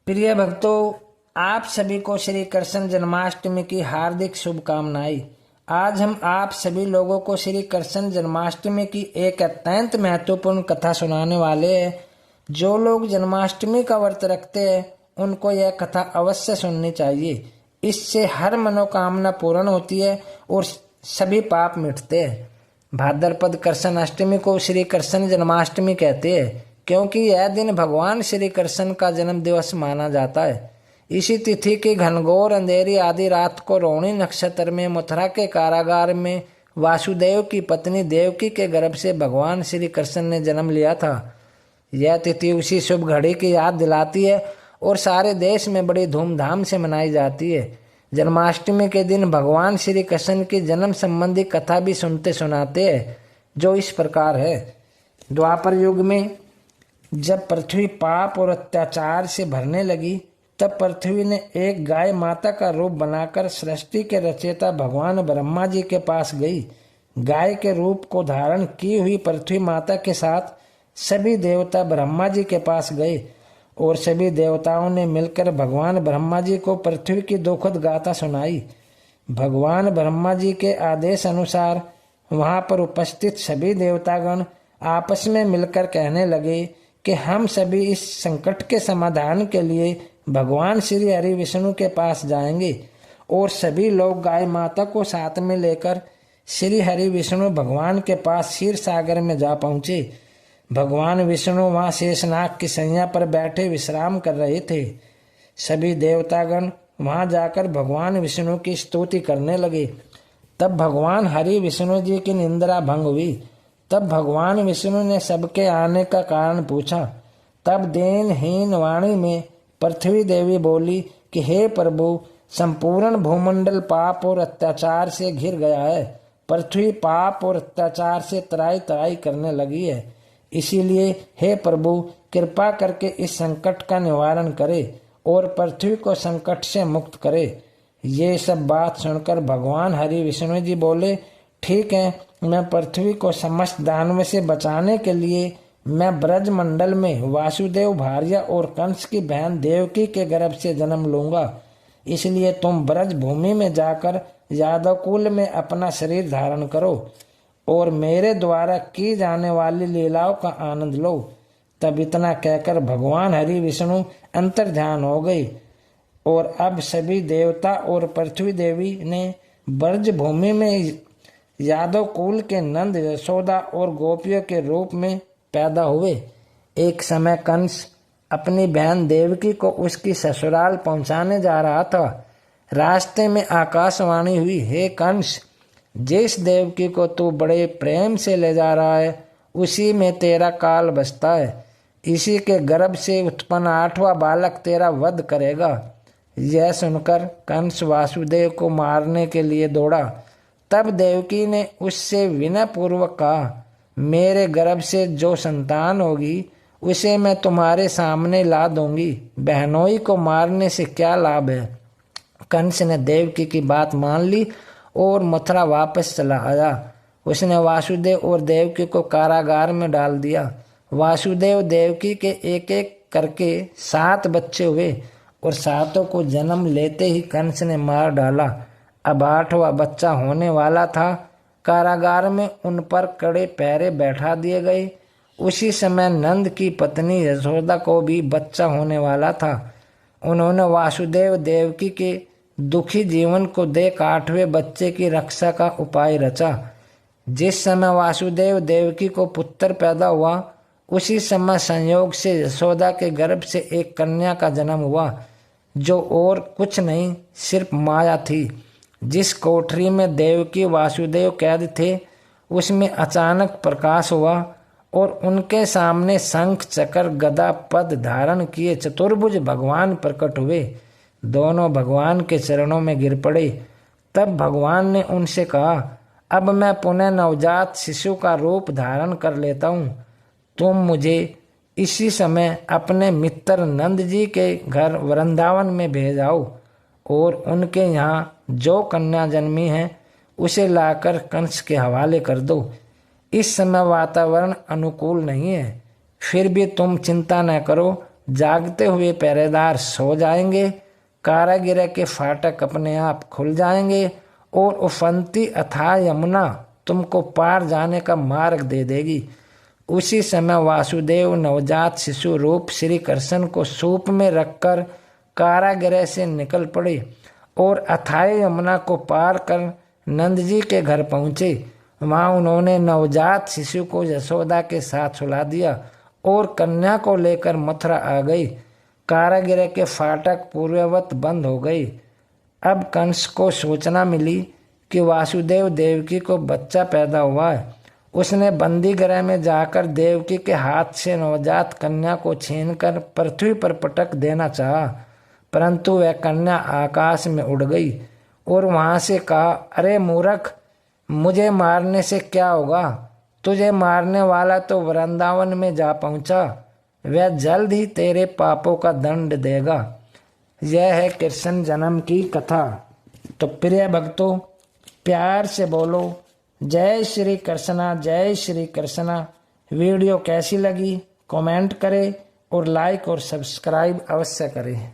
प्रिय भक्तों, आप सभी को श्री कृष्ण जन्माष्टमी की हार्दिक शुभकामनाएं। आज हम आप सभी लोगों को श्री कृष्ण जन्माष्टमी की एक अत्यंत महत्वपूर्ण कथा सुनाने वाले हैं। जो लोग जन्माष्टमी का व्रत रखते हैं उनको यह कथा अवश्य सुननी चाहिए। इससे हर मनोकामना पूर्ण होती है और सभी पाप मिटते हैं। भाद्रपद कृष्ण अष्टमी को श्री कृष्ण जन्माष्टमी कहते हैं क्योंकि यह दिन भगवान श्री कृष्ण का जन्म दिवस माना जाता है। इसी तिथि की घनघोर अंधेरी आधी रात को रोहिणी नक्षत्र में मथुरा के कारागार में वासुदेव की पत्नी देवकी के गर्भ से भगवान श्री कृष्ण ने जन्म लिया था। यह तिथि उसी शुभ घड़ी की याद दिलाती है और सारे देश में बड़ी धूमधाम से मनाई जाती है। जन्माष्टमी के दिन भगवान श्री कृष्ण की जन्म संबंधी कथा भी सुनते सुनाते हैं, जो इस प्रकार है। द्वापर युग में जब पृथ्वी पाप और अत्याचार से भरने लगी, तब पृथ्वी ने एक गाय माता का रूप बनाकर सृष्टि के रचयिता भगवान ब्रह्मा जी के पास गई। गाय के रूप को धारण की हुई पृथ्वी माता के साथ सभी देवता ब्रह्मा जी के पास गए और सभी देवताओं ने मिलकर भगवान ब्रह्मा जी को पृथ्वी की दुखद गाथा सुनाई। भगवान ब्रह्मा जी के आदेश अनुसार वहां पर उपस्थित सभी देवतागण आपस में मिलकर कहने लगे कि हम सभी इस संकट के समाधान के लिए भगवान श्री हरि विष्णु के पास जाएंगे। और सभी लोग गाय माता को साथ में लेकर श्री हरि विष्णु भगवान के पास क्षीर सागर में जा पहुंचे। भगवान विष्णु वहां शेषनाग की सैया पर बैठे विश्राम कर रहे थे। सभी देवतागण वहां जाकर भगवान विष्णु की स्तुति करने लगे। तब भगवान हरि विष्णु जी की निंद्रा भंग हुई। तब भगवान विष्णु ने सबके आने का कारण पूछा। तब दीनहीन वाणी में पृथ्वी देवी बोली कि हे प्रभु, संपूर्ण भूमंडल पाप और अत्याचार से घिर गया है। पृथ्वी पाप और अत्याचार से तराई तराई करने लगी है। इसीलिए हे प्रभु, कृपा करके इस संकट का निवारण करे और पृथ्वी को संकट से मुक्त करे। ये सब बात सुनकर भगवान हरि विष्णु जी बोले, ठीक है, मैं पृथ्वी को समस्त दानव से बचाने के लिए मैं ब्रज मंडल में वासुदेव भार्या और कंस की बहन देवकी के गर्भ से जन्म लूंगा। इसलिए तुम ब्रज भूमि में जाकर यादव कुल में अपना शरीर धारण करो और मेरे द्वारा की जाने वाली लीलाओं का आनंद लो। तब इतना कहकर भगवान हरि विष्णु अंतर्ध्यान हो गई और अब सभी देवता और पृथ्वी देवी ने ब्रज भूमि में यादव कुल के नंद, यशोदा और गोपियों के रूप में पैदा हुए। एक समय कंस अपनी बहन देवकी को उसकी ससुराल पहुंचाने जा रहा था। रास्ते में आकाशवाणी हुई, हे कंस, जिस देवकी को तू बड़े प्रेम से ले जा रहा है उसी में तेरा काल बसता है। इसी के गर्भ से उत्पन्न 8वां बालक तेरा वध करेगा। यह सुनकर कंस वासुदेव को मारने के लिए दौड़ा। तब देवकी ने उससे विनय पूर्वक कहा, मेरे गर्भ से जो संतान होगी उसे मैं तुम्हारे सामने ला दूंगी। बहनोई को मारने से क्या लाभ है। कंस ने देवकी की बात मान ली और मथुरा वापस चला आया। उसने वासुदेव और देवकी को कारागार में डाल दिया। वासुदेव देवकी के एक एक करके 7 बच्चे हुए और 7 को जन्म लेते ही कंस ने मार डाला। अब 8वां बच्चा होने वाला था। कारागार में उन पर कड़े पहरे बैठा दिए गए। उसी समय नंद की पत्नी यशोदा को भी बच्चा होने वाला था। उन्होंने वासुदेव देवकी के दुखी जीवन को देख 8वें बच्चे की रक्षा का उपाय रचा। जिस समय वासुदेव देवकी को पुत्र पैदा हुआ, उसी समय संयोग से यशोदा के गर्भ से एक कन्या का जन्म हुआ, जो और कुछ नहीं सिर्फ माया थी। जिस कोठरी में देवकी वासुदेव कैद थे, उसमें अचानक प्रकाश हुआ और उनके सामने शंख चक्र गदा पद धारण किए चतुर्भुज भगवान प्रकट हुए। दोनों भगवान के चरणों में गिर पड़े। तब भगवान ने उनसे कहा, अब मैं पुनः नवजात शिशु का रूप धारण कर लेता हूँ। तुम मुझे इसी समय अपने मित्र नंद जी के घर वृंदावन में भेजाओ और उनके यहाँ जो कन्या जन्मी है उसे लाकर कंस के हवाले कर दो। इस समय वातावरण अनुकूल नहीं है, फिर भी तुम चिंता न करो, जागते हुए पहरेदार सो जाएंगे, कारागृह के फाटक अपने आप खुल जाएंगे और उफनती अथाह यमुना तुमको पार जाने का मार्ग दे देगी। उसी समय वासुदेव नवजात शिशु रूप श्री कृष्ण को सूप में रखकर कारागृह से निकल पड़े और अथाह यमुना को पार कर नंद जी के घर पहुँचे। वहाँ उन्होंने नवजात शिशु को यशोदा के साथ सुला दिया और कन्या को लेकर मथुरा आ गई। कारागृह के फाटक पूर्ववत बंद हो गई। अब कंस को सूचना मिली कि वासुदेव देवकी को बच्चा पैदा हुआ है। उसने बंदी गृह में जाकर देवकी के हाथ से नवजात कन्या को छीनकर पृथ्वी पर पटक देना चाहा, परंतु वह कन्या आकाश में उड़ गई और वहां से कहा, अरे मूर्ख, मुझे मारने से क्या होगा? तुझे मारने वाला तो वृंदावन में जा पहुंचा, वह जल्द ही तेरे पापों का दंड देगा। यह है कृष्ण जन्म की कथा। तो प्रिय भक्तों, प्यार से बोलो जय श्री कृष्णा, जय श्री कृष्णा। वीडियो कैसी लगी कमेंट करें और लाइक और सब्सक्राइब अवश्य करें।